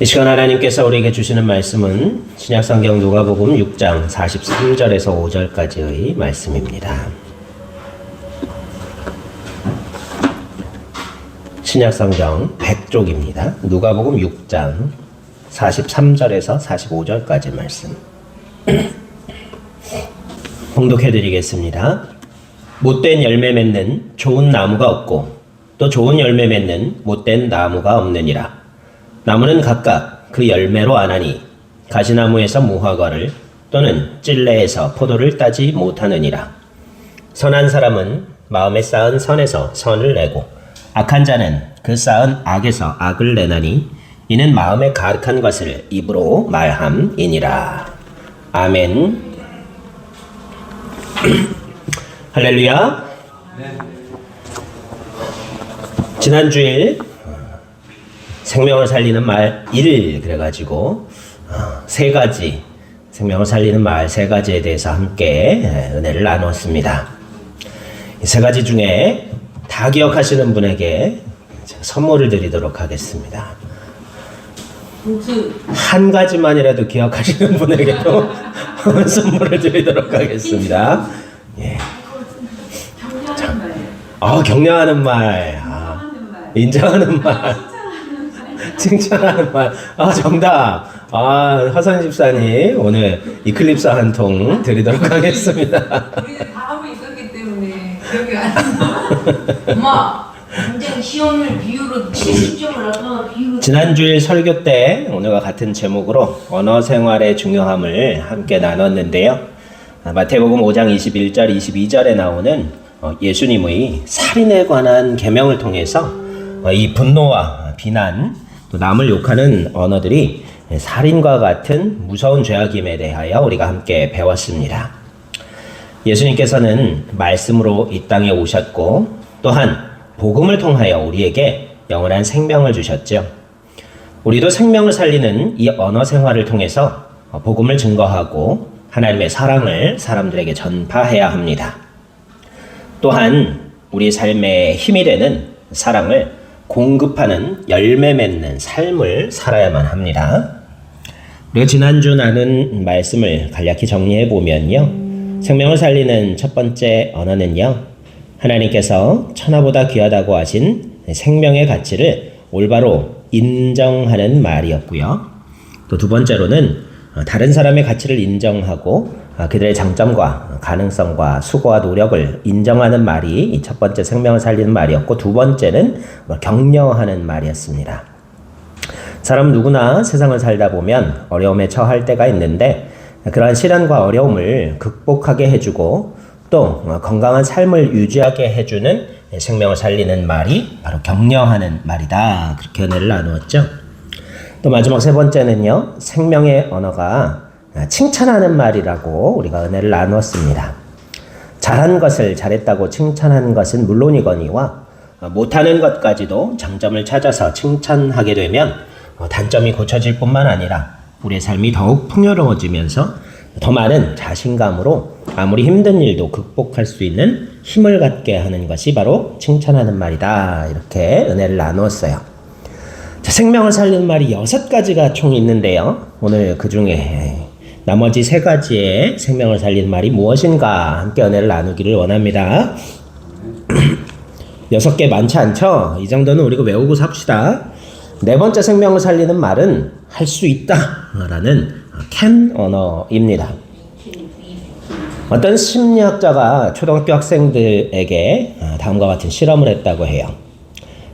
이 시간 하나님께서 우리에게 주시는 말씀은 신약성경 누가복음 6장 43절에서 5절까지의 말씀입니다. 신약성경 100쪽입니다. 누가복음 6장 43절에서 45절까지 말씀 봉독해드리겠습니다. 못된 열매 맺는 좋은 나무가 없고 또 좋은 열매 맺는 못된 나무가 없느니라. 나무는 각각 그 열매로 아나니 가시나무에서 무화과를 또는 찔레에서 포도를 따지 못하느니라. 선한 사람은 마음에 쌓은 선에서 선을 내고 악한 자는 그 쌓은 악에서 악을 내나니 이는 마음에 가득한 것을 입으로 말함이니라. 아멘. 할렐루야. 지난주일 생명을 살리는 말 1 그래가지고 세 가지 생명을 살리는 말 세 가지에 대해서 함께 은혜를 나누었습니다. 이 세 가지 중에 다 기억하시는 분에게 선물을 드리도록 하겠습니다. 한 가지만이라도 기억하시는 분에게도 선물을 드리도록 하겠습니다. 예. 격려하는 말, 인정하는 말, 칭찬하는 말. 정답. 화선 집사님 오늘 이클립스 한 통 드리도록 하겠습니다. 우리는 다 하고 있었기 때문에 기억이 안 나. 엄마, 굉장히 시험을 비유로 70점을 나타나 비유로. 지난주일 설교 때 오늘과 같은 제목으로 언어 생활의 중요함을 함께 나눴는데요. 마태복음 5장 21절 22절에 나오는 예수님의 살인에 관한 계명을 통해서 이 분노와 비난 또 남을 욕하는 언어들이 살인과 같은 무서운 죄악임에 대하여 우리가 함께 배웠습니다. 예수님께서는 말씀으로 이 땅에 오셨고 또한 복음을 통하여 우리에게 영원한 생명을 주셨죠. 우리도 생명을 살리는 이 언어 생활을 통해서 복음을 증거하고 하나님의 사랑을 사람들에게 전파해야 합니다. 또한 우리 삶의 힘이 되는 사랑을 공급하는 열매 맺는 삶을 살아야만 합니다. 우리가 지난주 나눈 말씀을 간략히 정리해 보면요. 생명을 살리는 첫 번째 언어는요. 하나님께서 천하보다 귀하다고 하신 생명의 가치를 올바로 인정하는 말이었고요. 또 두 번째로는 다른 사람의 가치를 인정하고 그들의 장점과 가능성과 수고와 노력을 인정하는 말이 이 첫 번째 생명을 살리는 말이었고 두 번째는 격려하는 말이었습니다. 사람 누구나 세상을 살다 보면 어려움에 처할 때가 있는데 그러한 시련과 어려움을 극복하게 해주고 또 건강한 삶을 유지하게 해주는 생명을 살리는 말이 바로 격려하는 말이다. 그렇게 은혜를 나누었죠. 또 마지막 세 번째는요. 생명의 언어가 칭찬하는 말이라고 우리가 은혜를 나누었습니다. 잘한 것을 잘했다고 칭찬하는 것은 물론이거니와 못하는 것까지도 장점을 찾아서 칭찬하게 되면 단점이 고쳐질 뿐만 아니라 우리의 삶이 더욱 풍요로워지면서 더 많은 자신감으로 아무리 힘든 일도 극복할 수 있는 힘을 갖게 하는 것이 바로 칭찬하는 말이다. 이렇게 은혜를 나누었어요. 생명을 살리는 말이 6가지가 총 있는데요. 오늘 그 중에 나머지 3가지의 생명을 살리는 말이 무엇인가 함께 은혜를 나누기를 원합니다. 6개 많지 않죠? 이 정도는 우리가 외우고 삽시다. 네 번째 생명을 살리는 말은 할 수 있다 라는 can 언어입니다. 어떤 심리학자가 초등학교 학생들에게 다음과 같은 실험을 했다고 해요.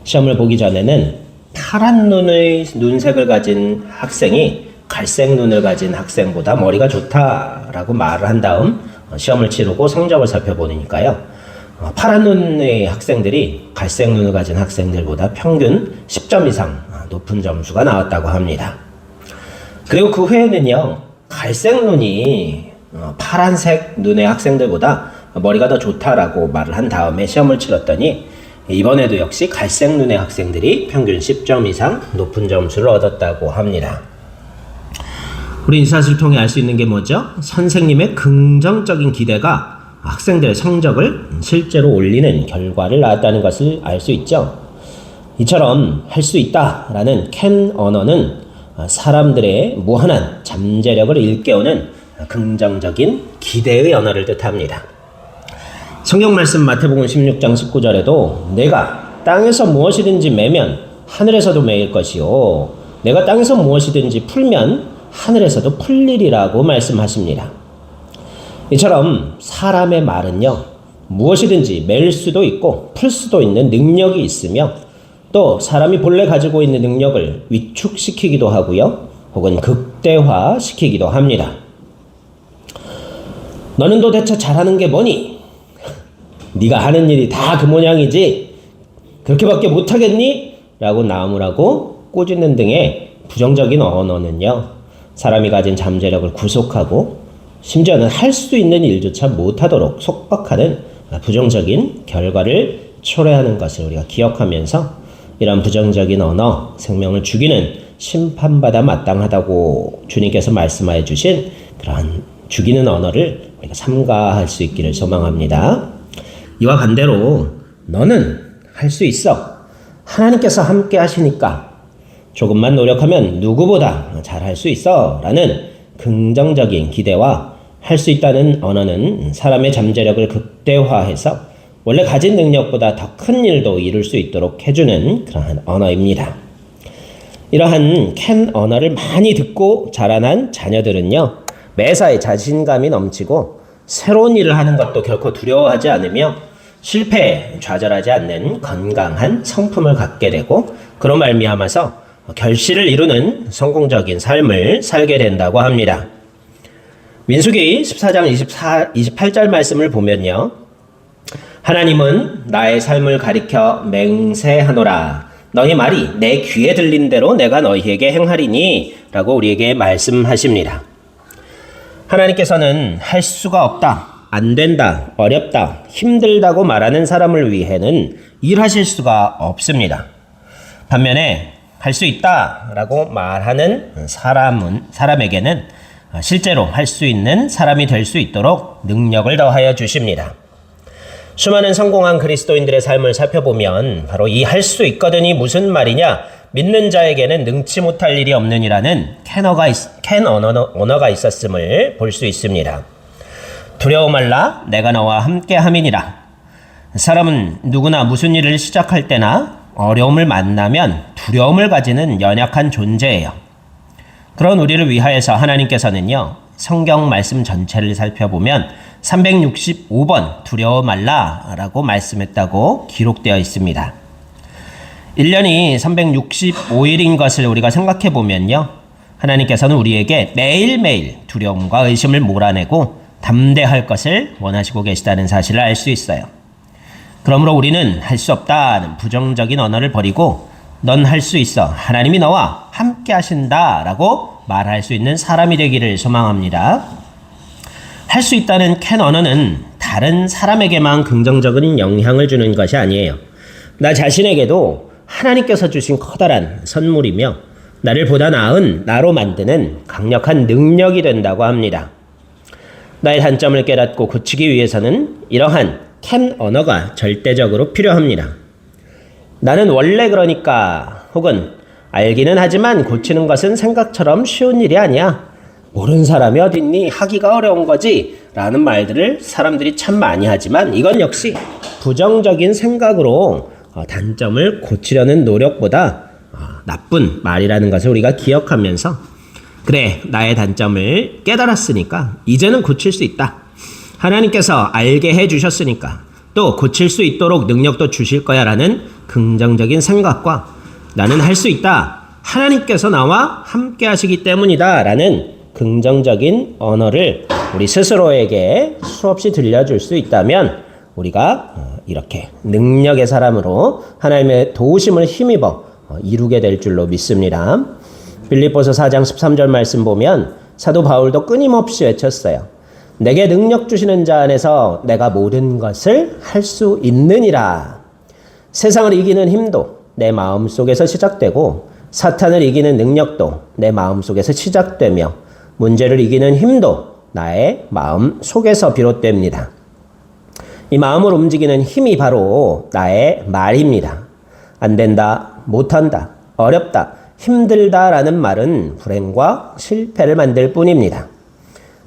시험을 보기 전에는 파란 눈색을 가진 학생이 갈색 눈을 가진 학생보다 머리가 좋다라고 말을 한 다음 시험을 치르고 성적을 살펴보니까요. 파란 눈의 학생들이 갈색 눈을 가진 학생들보다 평균 10점 이상 높은 점수가 나왔다고 합니다. 그리고 그 후에는요. 갈색 눈이 파란색 눈의 학생들보다 머리가 더 좋다라고 말을 한 다음에 시험을 치렀더니 이번에도 역시 갈색 눈의 학생들이 평균 10점 이상 높은 점수를 얻었다고 합니다. 우리 이 사실을 통해 알 수 있는 게 뭐죠? 선생님의 긍정적인 기대가 학생들의 성적을 실제로 올리는 결과를 낳았다는 것을 알 수 있죠. 이처럼 할 수 있다라는 can 언어는 사람들의 무한한 잠재력을 일깨우는 긍정적인 기대의 언어를 뜻합니다. 성경 말씀 마태복음 16장 19절에도 내가 땅에서 무엇이든지 매면 하늘에서도 매일 것이요 내가 땅에서 무엇이든지 풀면 하늘에서도 풀리리라고 말씀하십니다. 이처럼 사람의 말은요 무엇이든지 맬 수도 있고 풀 수도 있는 능력이 있으며 또 사람이 본래 가지고 있는 능력을 위축시키기도 하고요 혹은 극대화시키기도 합니다. 너는 도대체 잘하는 게 뭐니? 네가 하는 일이 다 그 모양이지 그렇게밖에 못하겠니? 라고 나무라고 꼬집는 등의 부정적인 언어는요 사람이 가진 잠재력을 구속하고 심지어는 할 수 있는 일조차 못하도록 속박하는 부정적인 결과를 초래하는 것을 우리가 기억하면서 이런 부정적인 언어, 생명을 죽이는 심판받아 마땅하다고 주님께서 말씀하여 주신 그러한 죽이는 언어를 우리가 삼가할 수 있기를 소망합니다. 이와 반대로 너는 할 수 있어. 하나님께서 함께 하시니까 조금만 노력하면 누구보다 잘할 수 있어 라는 긍정적인 기대와 할 수 있다는 언어는 사람의 잠재력을 극대화해서 원래 가진 능력보다 더 큰 일도 이룰 수 있도록 해주는 그러한 언어입니다. 이러한 캔 언어를 많이 듣고 자라난 자녀들은요 매사에 자신감이 넘치고 새로운 일을 하는 것도 결코 두려워하지 않으며 실패에 좌절하지 않는 건강한 성품을 갖게 되고 그로 말미암아서 결실을 이루는 성공적인 삶을 살게 된다고 합니다. 민수기 14장 28절 말씀을 보면요. 하나님은 나의 삶을 가리켜 맹세하노라. 너희 말이 내 귀에 들린 대로 내가 너희에게 행하리니 라고 우리에게 말씀하십니다. 하나님께서는 할 수가 없다, 안 된다, 어렵다, 힘들다고 말하는 사람을 위해는 일하실 수가 없습니다. 반면에 할 수 있다 라고 말하는 사람에게는 실제로 할 수 있는 사람이 될 수 있도록 능력을 더하여 주십니다. 수많은 성공한 그리스도인들의 삶을 살펴보면 바로 이 할 수 있거든이 무슨 말이냐 믿는 자에게는 능치 못할 일이 없느니라는 캔 언어가 있었음을 볼 수 있습니다. 두려워 말라 내가 너와 함께 함이니라. 사람은 누구나 무슨 일을 시작할 때나 어려움을 만나면 두려움을 가지는 연약한 존재예요. 그런 우리를 위하여서 하나님께서는요 성경 말씀 전체를 살펴보면 365번 두려워 말라 라고 말씀했다고 기록되어 있습니다. 1년이 365일인 것을 우리가 생각해 보면요 하나님께서는 우리에게 매일매일 두려움과 의심을 몰아내고 담대할 것을 원하시고 계시다는 사실을 알 수 있어요. 그러므로 우리는 할 수 없다는 부정적인 언어를 버리고 넌 할 수 있어. 하나님이 너와 함께 하신다 라고 말할 수 있는 사람이 되기를 소망합니다. 할 수 있다는 캔 언어는 다른 사람에게만 긍정적인 영향을 주는 것이 아니에요. 나 자신에게도 하나님께서 주신 커다란 선물이며 나를 보다 나은 나로 만드는 강력한 능력이 된다고 합니다. 나의 단점을 깨닫고 고치기 위해서는 이러한 캔 언어가 절대적으로 필요합니다. 나는 원래 그러니까 혹은 알기는 하지만 고치는 것은 생각처럼 쉬운 일이 아니야. 모르는 사람이 어딨니? 하기가 어려운 거지. 라는 말들을 사람들이 참 많이 하지만 이건 역시 부정적인 생각으로 단점을 고치려는 노력보다 나쁜 말이라는 것을 우리가 기억하면서 그래 나의 단점을 깨달았으니까 이제는 고칠 수 있다. 하나님께서 알게 해주셨으니까 또 고칠 수 있도록 능력도 주실 거야 라는 긍정적인 생각과 나는 할 수 있다. 하나님께서 나와 함께 하시기 때문이다 라는 긍정적인 언어를 우리 스스로에게 수없이 들려줄 수 있다면 우리가 이렇게 능력의 사람으로 하나님의 도우심을 힘입어 이루게 될 줄로 믿습니다. 빌립보서 4장 13절 말씀 보면 사도 바울도 끊임없이 외쳤어요. 내게 능력 주시는 자 안에서 내가 모든 것을 할 수 있느니라. 세상을 이기는 힘도 내 마음속에서 시작되고 사탄을 이기는 능력도 내 마음속에서 시작되며 문제를 이기는 힘도 나의 마음 속에서 비롯됩니다. 이 마음을 움직이는 힘이 바로 나의 말입니다. 안 된다, 못한다, 어렵다 힘들다라는 말은 불행과 실패를 만들 뿐입니다.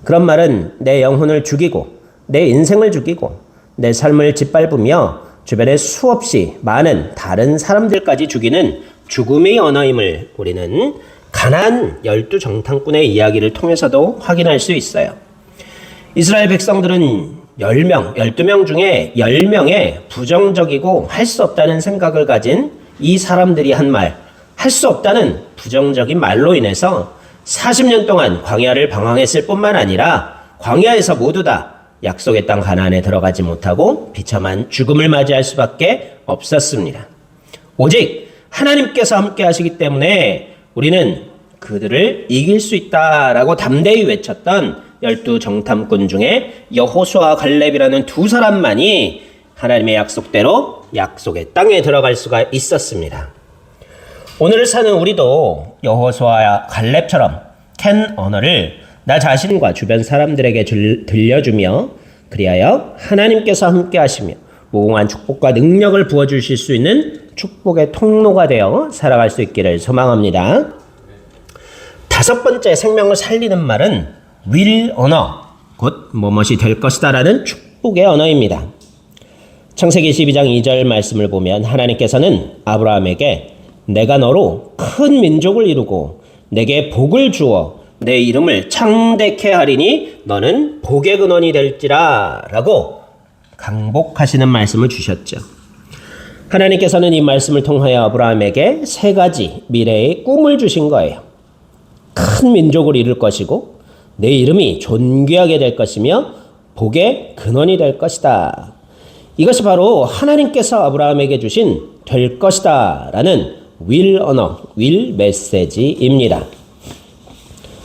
그런 말은 내 영혼을 죽이고 내 인생을 죽이고 내 삶을 짓밟으며 주변에 수없이 많은 다른 사람들까지 죽이는 죽음의 언어임을 우리는 가나안 12정탐꾼의 이야기를 통해서도 확인할 수 있어요. 이스라엘 백성들은 10명, 12명 중에 10명의 부정적이고 할 수 없다는 생각을 가진 이 사람들이 한 말, 할 수 없다는 부정적인 말로 인해서 40년 동안 광야를 방황했을 뿐만 아니라 광야에서 모두 다 약속의 땅 가나안에 들어가지 못하고 비참한 죽음을 맞이할 수밖에 없었습니다. 오직 하나님께서 함께 하시기 때문에 우리는 그들을 이길 수 있다라고 담대히 외쳤던 12정탐꾼 중에 여호수아와 갈렙이라는 두 사람만이 하나님의 약속대로 약속의 땅에 들어갈 수가 있었습니다. 오늘을 사는 우리도 여호수아와 갈렙처럼 캔 언어를 나 자신과 주변 사람들에게 들려주며 그리하여 하나님께서 함께 하시며 무궁한 축복과 능력을 부어주실 수 있는 축복의 통로가 되어 살아갈 수 있기를 소망합니다. 다섯 번째 생명을 살리는 말은 will 언어, 곧 뭐뭇이 될 것이다 라는 축복의 언어입니다. 창세기 12장 2절 말씀을 보면 하나님께서는 아브라함에게 내가 너로 큰 민족을 이루고 내게 복을 주어 내 이름을 창대케 하리니 너는 복의 근원이 될지라 라고 강복하시는 말씀을 주셨죠. 하나님께서는 이 말씀을 통하여 아브라함에게 세 가지 미래의 꿈을 주신 거예요. 큰 민족을 이룰 것이고 내 이름이 존귀하게 될 것이며 복의 근원이 될 것이다. 이것이 바로 하나님께서 아브라함에게 주신 될 것이다 라는 will 언어, will 메시지입니다.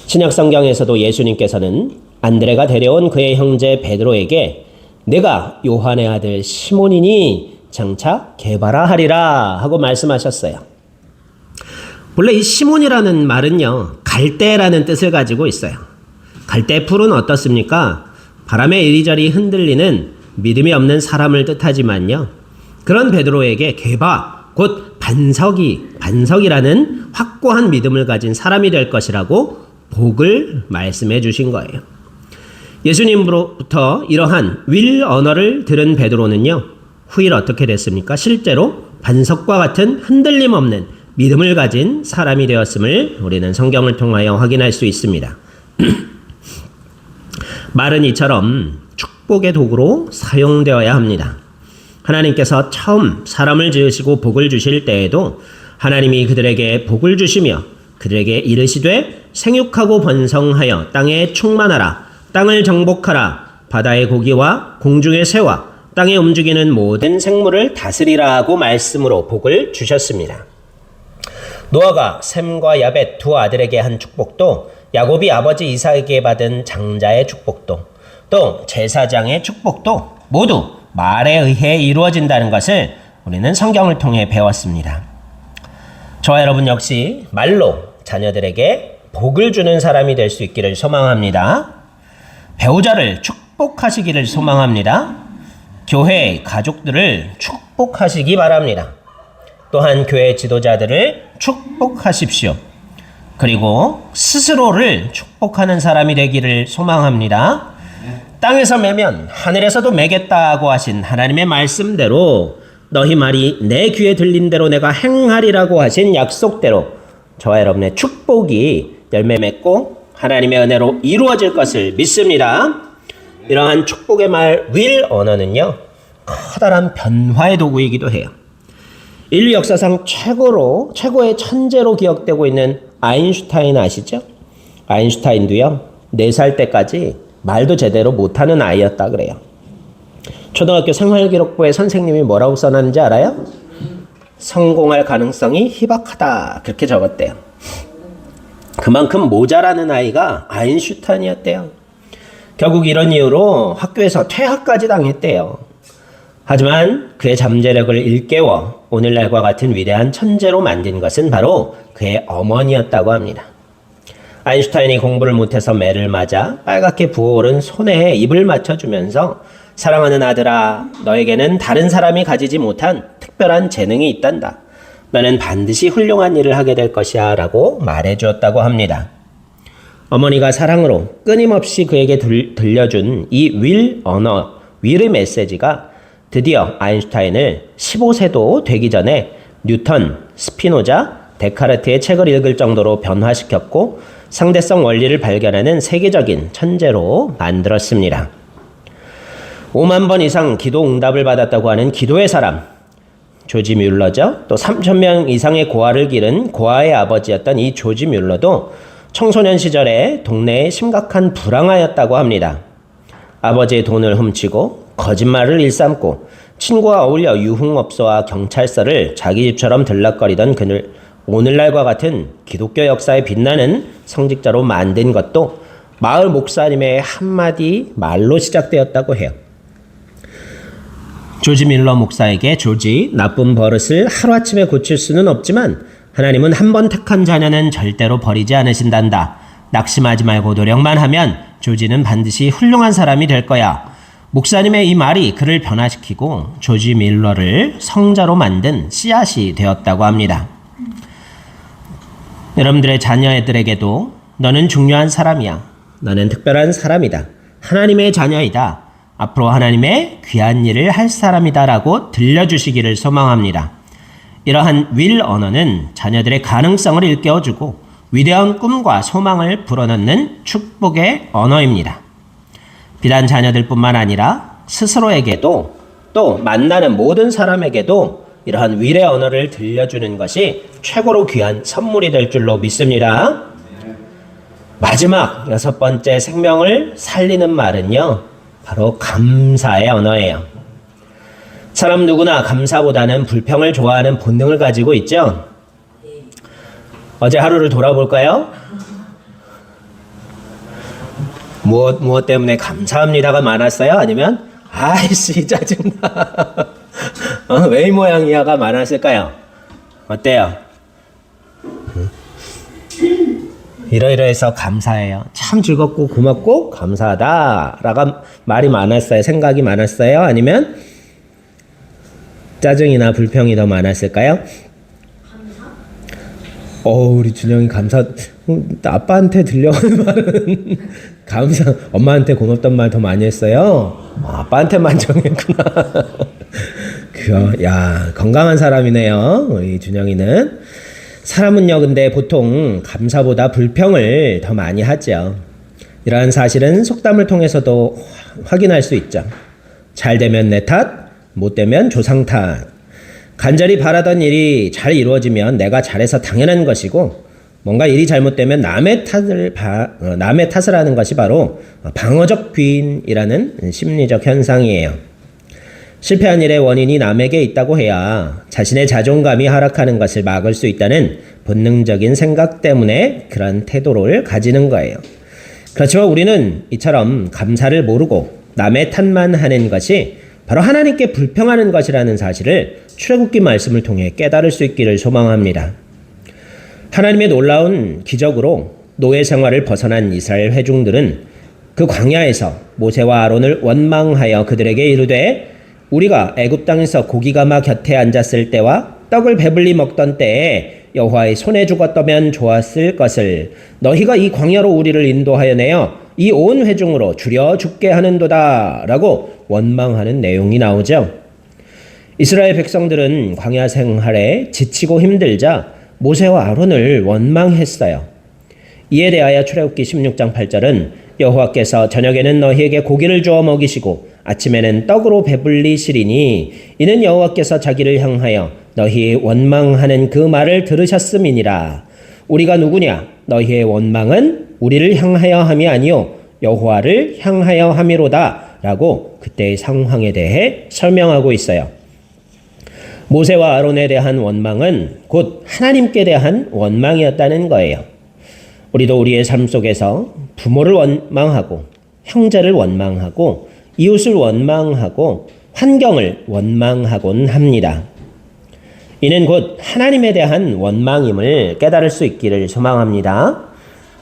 신약 성경에서도 예수님께서는 안드레가 데려온 그의 형제 베드로에게 내가 요한의 아들 시몬이니 장차 개바라 하리라 하고 말씀하셨어요. 원래 이 시몬이라는 말은요, 갈대라는 뜻을 가지고 있어요. 갈대풀은 어떻습니까? 바람에 이리저리 흔들리는 믿음이 없는 사람을 뜻하지만요. 그런 베드로에게 개바, 곧 반석이라는 확고한 믿음을 가진 사람이 될 것이라고 복을 말씀해 주신 거예요. 예수님으로부터 이러한 will 언어를 들은 베드로는요. 후일 어떻게 됐습니까? 실제로 반석과 같은 흔들림 없는 믿음을 가진 사람이 되었음을 우리는 성경을 통하여 확인할 수 있습니다. 말은 이처럼 축복의 도구로 사용되어야 합니다. 하나님께서 처음 사람을 지으시고 복을 주실 때에도 하나님이 그들에게 복을 주시며 그들에게 이르시되 생육하고 번성하여 땅에 충만하라 땅을 정복하라 바다의 고기와 공중의 새와 땅에 움직이는 모든 생물을 다스리라고 말씀으로 복을 주셨습니다. 노아가 셈과 야벳 두 아들에게 한 축복도 야곱이 아버지 이삭에게 받은 장자의 축복도 또 제사장의 축복도 모두 말에 의해 이루어진다는 것을 우리는 성경을 통해 배웠습니다. 저와 여러분 역시 말로 자녀들에게 복을 주는 사람이 될 수 있기를 소망합니다. 배우자를 축복하시기를 소망합니다. 교회 가족들을 축복하시기 바랍니다. 또한 교회 지도자들을 축복하십시오. 그리고 스스로를 축복하는 사람이 되기를 소망합니다. 땅에서 매면 하늘에서도 매겠다고 하신 하나님의 말씀대로 너희 말이 내 귀에 들린 대로 내가 행하리라고 하신 약속대로 저와 여러분의 축복이 열매 맺고 하나님의 은혜로 이루어질 것을 믿습니다. 이러한 축복의 말 will 언어는요. 커다란 변화의 도구이기도 해요. 인류 역사상 최고의 천재로 기억되고 있는 아인슈타인 아시죠? 아인슈타인도요. 4살 때까지 말도 제대로 못하는 아이였다 그래요. 초등학교 생활기록부에 선생님이 뭐라고 써놨는지 알아요? 성공할 가능성이 희박하다 그렇게 적었대요. 그만큼 모자라는 아이가 아인슈타인이었대요. 결국 이런 이유로 학교에서 퇴학까지 당했대요. 하지만 그의 잠재력을 일깨워 오늘날과 같은 위대한 천재로 만든 것은 바로 그의 어머니였다고 합니다. 아인슈타인이 공부를 못해서 매를 맞아 빨갛게 부어오른 손에 입을 맞춰주면서 사랑하는 아들아, 너에게는 다른 사람이 가지지 못한 특별한 재능이 있단다. 너는 반드시 훌륭한 일을 하게 될 것이야 라고 말해주었다고 합니다. 어머니가 사랑으로 끊임없이 그에게 들려준 이 윌의 메시지가 드디어 아인슈타인을 15세도 되기 전에 뉴턴, 스피노자, 데카르트의 책을 읽을 정도로 변화시켰고 상대성 원리를 발견하는 세계적인 천재로 만들었습니다. 5만 번 이상 기도 응답을 받았다고 하는 기도의 사람, 조지 뮬러죠. 또 3,000명 이상의 고아를 기른 고아의 아버지였던 이 조지 뮬러도 청소년 시절에 동네에 심각한 불황하였다고 합니다. 아버지의 돈을 훔치고 거짓말을 일삼고 친구와 어울려 유흥업소와 경찰서를 자기 집처럼 들락거리던 그를 오늘날과 같은 기독교 역사에 빛나는 성직자로 만든 것도 마을 목사님의 한마디 말로 시작되었다고 해요. 조지 밀러 목사에게 조지, 나쁜 버릇을 하루아침에 고칠 수는 없지만 하나님은 한 번 택한 자녀는 절대로 버리지 않으신단다. 낙심하지 말고 노력만 하면 조지는 반드시 훌륭한 사람이 될 거야. 목사님의 이 말이 그를 변화시키고 조지 밀러를 성자로 만든 씨앗이 되었다고 합니다. 여러분들의 자녀들에게도 너는 중요한 사람이야. 너는 특별한 사람이다. 하나님의 자녀이다. 앞으로 하나님의 귀한 일을 할 사람이다 라고 들려주시기를 소망합니다. 이러한 윌 언어는 자녀들의 가능성을 일깨워주고 위대한 꿈과 소망을 불어넣는 축복의 언어입니다. 비단 자녀들뿐만 아니라 스스로에게도 또 만나는 모든 사람에게도 이러한 윌의 언어를 들려주는 것이 최고로 귀한 선물이 될 줄로 믿습니다. 마지막 6번째 생명을 살리는 말은요, 바로 감사의 언어예요. 사람 누구나 감사보다는 불평을 좋아하는 본능을 가지고 있죠. 어제 하루를 돌아볼까요? 무엇 때문에 감사합니다가 많았어요? 아니면 아이씨 짜증나 왜 이 모양이야가 많았을까요? 어때요? 이러이러해서 감사해요. 참 즐겁고 고맙고 감사하다 라가 말이 많았어요? 생각이 많았어요? 아니면 짜증이나 불평이 더 많았을까요? 우리 준영이 감사, 아빠한테 들려오는 말은 감사, 엄마한테 고맙단 말 더 많이 했어요. 아빠한테만 정했구나. 야, 건강한 사람이네요. 우리 준영이는. 사람은요, 근데 보통 감사보다 불평을 더 많이 하죠. 이러한 사실은 속담을 통해서도 확인할 수 있죠. 잘 되면 내 탓, 못 되면 조상 탓. 간절히 바라던 일이 잘 이루어지면 내가 잘해서 당연한 것이고, 뭔가 일이 잘못되면 남의 탓을 하는 것이 바로 방어적 귀인이라는 심리적 현상이에요. 실패한 일의 원인이 남에게 있다고 해야 자신의 자존감이 하락하는 것을 막을 수 있다는 본능적인 생각 때문에 그런 태도를 가지는 거예요. 그렇지만 우리는 이처럼 감사를 모르고 남의 탓만 하는 것이 바로 하나님께 불평하는 것이라는 사실을 출애굽기 말씀을 통해 깨달을 수 있기를 소망합니다. 하나님의 놀라운 기적으로 노예 생활을 벗어난 이스라엘 회중들은 그 광야에서 모세와 아론을 원망하여 그들에게 이르되 우리가 애굽 땅에서 고기가마 곁에 앉았을 때와 떡을 배불리 먹던 때에 여호와의 손에 죽었다면 좋았을 것을 너희가 이 광야로 우리를 인도하여 내어 이 온 회중으로 줄여 죽게 하는도다 라고 원망하는 내용이 나오죠. 이스라엘 백성들은 광야 생활에 지치고 힘들자 모세와 아론을 원망했어요. 이에 대하여 출애굽기 16장 8절은 여호와께서 저녁에는 너희에게 고기를 주어 먹이시고 아침에는 떡으로 배불리시리니 이는 여호와께서 자기를 향하여 너희 원망하는 그 말을 들으셨음이니라. 우리가 누구냐? 너희의 원망은 우리를 향하여 함이 아니요 여호와를 향하여 함이로다 라고 그때의 상황에 대해 설명하고 있어요. 모세와 아론에 대한 원망은 곧 하나님께 대한 원망이었다는 거예요. 우리도 우리의 삶 속에서 부모를 원망하고 형제를 원망하고 이웃을 원망하고 환경을 원망하곤 합니다. 이는 곧 하나님에 대한 원망임을 깨달을 수 있기를 소망합니다.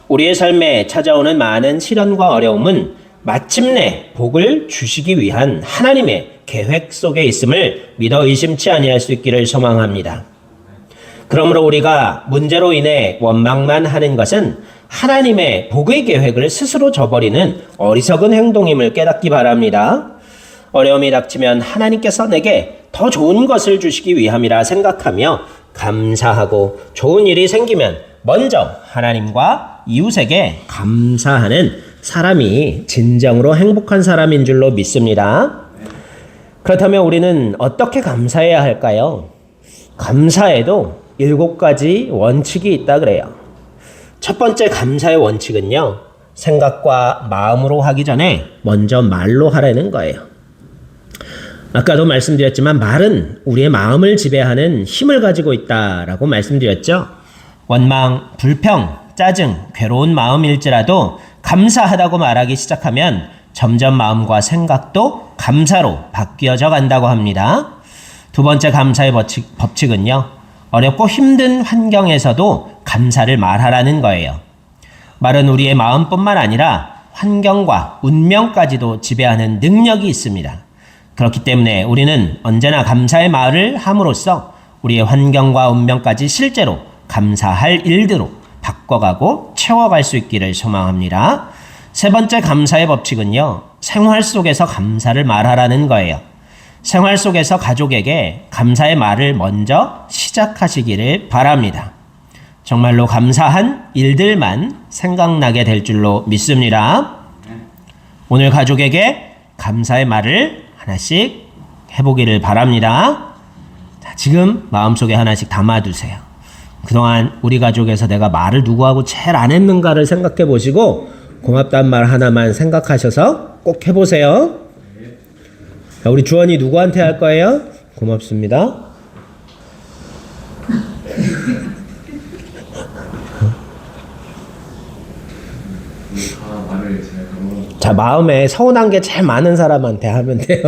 우리의 삶에 찾아오는 많은 시련과 어려움은 마침내 복을 주시기 위한 하나님의 계획 속에 있음을 믿어 의심치 아니할 수 있기를 소망합니다. 그러므로 우리가 문제로 인해 원망만 하는 것은 하나님의 복의 계획을 스스로 저버리는 어리석은 행동임을 깨닫기 바랍니다. 어려움이 닥치면 하나님께서 내게 더 좋은 것을 주시기 위함이라 생각하며 감사하고 좋은 일이 생기면 먼저 하나님과 이웃에게 감사하는 사람이 진정으로 행복한 사람인 줄로 믿습니다. 그렇다면 우리는 어떻게 감사해야 할까요? 감사에도 7가지 원칙이 있다 그래요. 첫 번째 감사의 원칙은요, 생각과 마음으로 하기 전에 먼저 말로 하라는 거예요. 아까도 말씀드렸지만 말은 우리의 마음을 지배하는 힘을 가지고 있다라고 말씀드렸죠. 원망, 불평, 짜증, 괴로운 마음일지라도 감사하다고 말하기 시작하면 점점 마음과 생각도 감사로 바뀌어져 간다고 합니다. 두 번째 감사의 법칙은요, 어렵고 힘든 환경에서도 감사를 말하라는 거예요. 말은 우리의 마음뿐만 아니라 환경과 운명까지도 지배하는 능력이 있습니다. 그렇기 때문에 우리는 언제나 감사의 말을 함으로써 우리의 환경과 운명까지 실제로 감사할 일들로 바꿔가고 채워갈 수 있기를 소망합니다. 세 번째 감사의 법칙은요, 생활 속에서 감사를 말하라는 거예요. 생활 속에서 가족에게 감사의 말을 먼저 시작하시기를 바랍니다. 정말로 감사한 일들만 생각나게 될 줄로 믿습니다. 오늘 가족에게 감사의 말을 하나씩 해보기를 바랍니다. 자, 지금 마음속에 하나씩 담아두세요. 그동안 우리 가족에서 내가 말을 누구하고 제일 안 했는가를 생각해 보시고 고맙다는 말 하나만 생각하셔서 꼭 해보세요. 자, 우리 주원이 누구한테 할 거예요? 고맙습니다. 자, 마음에 서운한 게 제일 많은 사람한테 하면 돼요.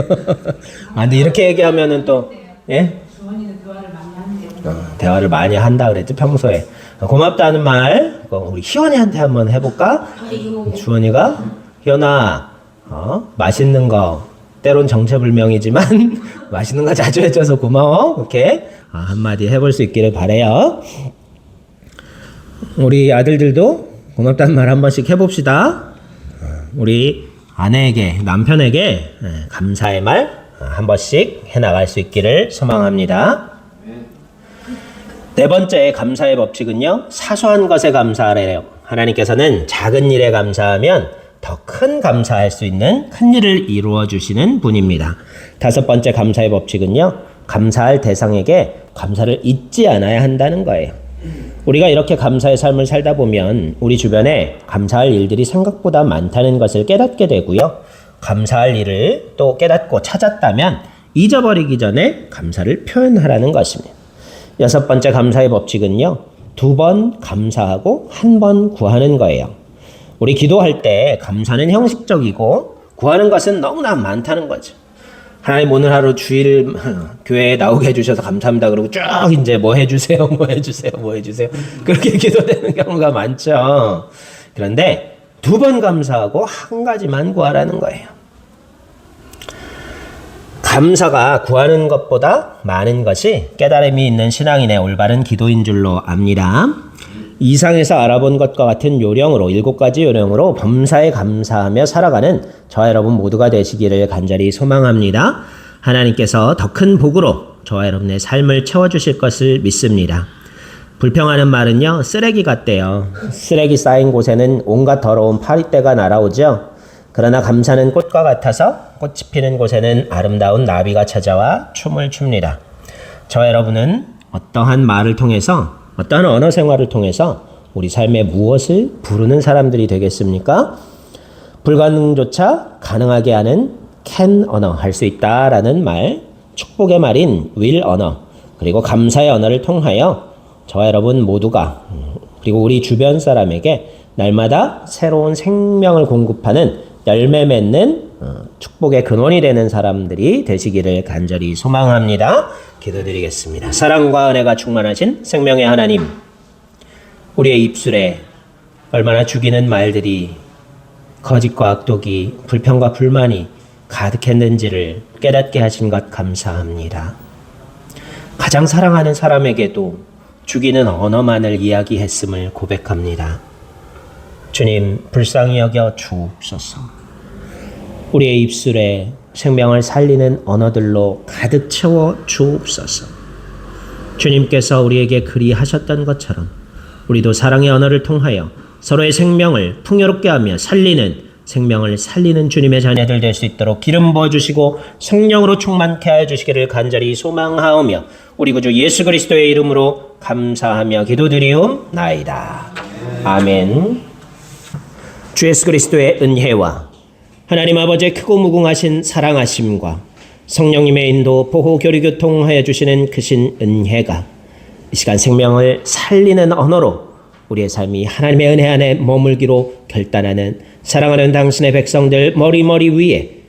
아, 근데 이렇게 얘기하면은 또, 예? 주원이는 대화를 많이 하는데. 대화를 많이 한다 그랬지, 평소에. 고맙다는 말, 우리 희원이한테 한번 해볼까? 주원이가, 희원아, 맛있는 거, 때론 정체불명이지만, 맛있는 거 자주 해줘서 고마워. 이렇게 한마디 해볼 수 있기를 바래요. 우리 아들들도 고맙다는 말 한 번씩 해봅시다. 우리 아내에게, 남편에게 감사의 말 한 번씩 해나갈 수 있기를 소망합니다. 네 번째 감사의 법칙은요, 사소한 것에 감사하래요. 하나님께서는 작은 일에 감사하면 더 큰 감사할 수 있는 큰 일을 이루어 주시는 분입니다. 다섯 번째 감사의 법칙은요, 감사할 대상에게 감사를 잊지 않아야 한다는 거예요. 우리가 이렇게 감사의 삶을 살다 보면 우리 주변에 감사할 일들이 생각보다 많다는 것을 깨닫게 되고요. 감사할 일을 또 깨닫고 찾았다면 잊어버리기 전에 감사를 표현하라는 것입니다. 여섯 번째 감사의 법칙은요, 2번 감사하고 1번 구하는 거예요. 우리 기도할 때 감사는 형식적이고 구하는 것은 너무나 많다는 거죠. 하나님 오늘 하루 주일 교회에 나오게 해주셔서 감사합니다. 그러고 쭉 이제 뭐 해주세요, 뭐 해주세요, 뭐 해주세요. 그렇게 기도되는 경우가 많죠. 그런데 2번 감사하고 1가지만 구하라는 거예요. 감사가 구하는 것보다 많은 것이 깨달음이 있는 신앙인의 올바른 기도인 줄로 압니다. 이상에서 알아본 것과 같은 요령으로 7가지 요령으로 범사에 감사하며 살아가는 저와 여러분 모두가 되시기를 간절히 소망합니다. 하나님께서 더 큰 복으로 저와 여러분의 삶을 채워주실 것을 믿습니다. 불평하는 말은요, 쓰레기 같대요. 쓰레기 쌓인 곳에는 온갖 더러운 파리떼가 날아오죠. 그러나 감사는 꽃과 같아서 꽃이 피는 곳에는 아름다운 나비가 찾아와 춤을 춥니다. 저와 여러분은 어떠한 말을 통해서, 어떠한 언어 생활을 통해서 우리 삶에 무엇을 부르는 사람들이 되겠습니까? 불가능조차 가능하게 하는 can 언어, 할 수 있다라는 말, 축복의 말인 will 언어, 그리고 감사의 언어를 통하여 저와 여러분 모두가, 그리고 우리 주변 사람에게 날마다 새로운 생명을 공급하는 열매 맺는 축복의 근원이 되는 사람들이 되시기를 간절히 소망합니다. 기도드리겠습니다. 사랑과 은혜가 충만하신 생명의 하나님, 우리의 입술에 얼마나 죽이는 말들이, 거짓과 악독이, 불평과 불만이 가득했는지를 깨닫게 하신 것 감사합니다. 가장 사랑하는 사람에게도 죽이는 언어만을 이야기했음을 고백합니다. 주님, 불쌍히 여겨 주옵소서. 우리의 입술에 생명을 살리는 언어들로 가득 채워 주옵소서. 주님께서 우리에게 그리하셨던 것처럼 우리도 사랑의 언어를 통하여 서로의 생명을 풍요롭게 하며 생명을 살리는 주님의 자녀들 될 수 있도록 기름 부어주시고 성령으로 충만케 하여 주시기를 간절히 소망하오며 우리 구주 예수 그리스도의 이름으로 감사하며 기도드리옵나이다. 아멘. 주 예수 그리스도의 은혜와 하나님 아버지의 크고 무궁하신 사랑하심과 성령님의 인도, 보호, 교류, 교통하여 주시는 크신 은혜가 이 시간 생명을 살리는 언어로 우리의 삶이 하나님의 은혜 안에 머물기로 결단하는 사랑하는 당신의 백성들 머리 위에,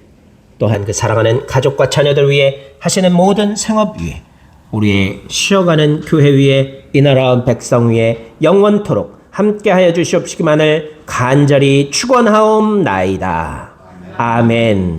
또한 그 사랑하는 가족과 자녀들 위에 하시는 모든 생업 위에, 우리의 쉬어가는 교회 위에, 이 나라 백성 위에 영원토록 함께하여 주시옵시기만을 간절히 축원하옵나이다. 아멘.